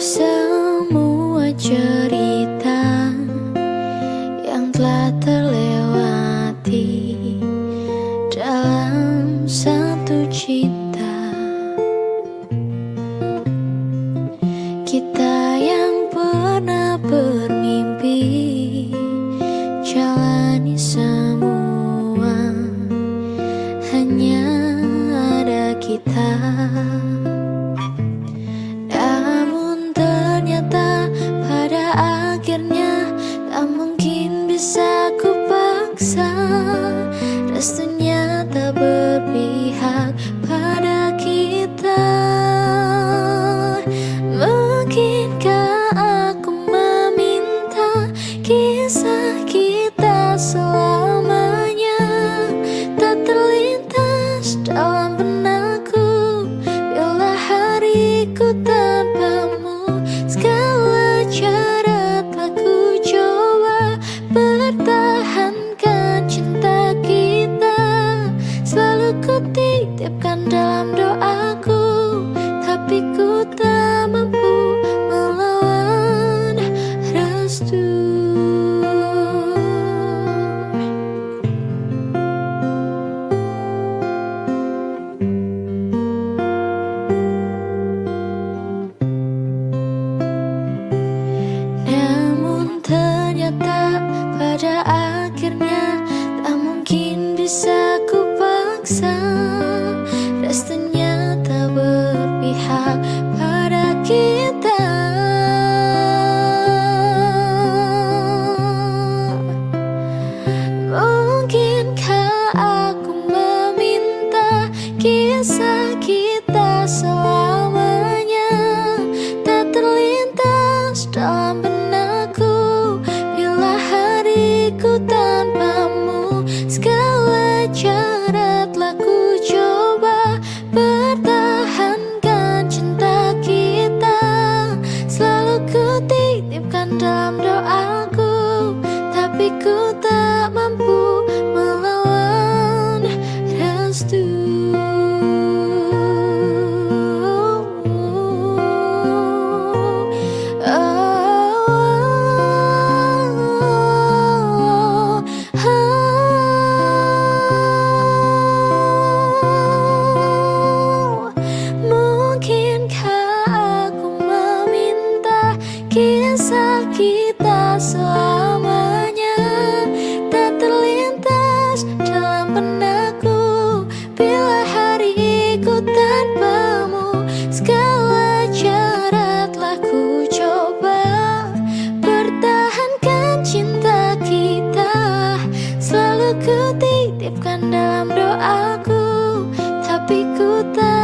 semua cerita yang telah terlewati dalam satu cita, kita yang pernah bermimpi jalani semua, hanya ada kita. Namun ternyata pada akhirnya tak mungkin bisa ku paksa, restunya tak berpihak pada kita. Mungkinkah aku meminta kisah kita selamanya tak terlintas dalam benakku bila hariku tanpamu. Segala cara telah ku coba pertahankan cinta kita, selalu ku titipkan dalam doaku, tapi ku tak mampu melawan restu. Namun ternyata pada akhirnya tak mungkin bisa ku paksa, restunya tak berpihak pada kita. Mungkinkah aku meminta kisah kita selamanya tak terlintas dalam benakku bila hariku tanpamu. Segala cara telah ku coba pertahankan cinta kita, selalu ku titipkan dalam doaku, tapi ku tak mampu melawan restu. Mungkinkah aku meminta kisah kita selamanya tak terlintas dalam benakku bila hariku tanpamu. Segala cara telah ku coba pertahankan cinta kita, selalu ku titipkan dalam doaku, tapi ku tak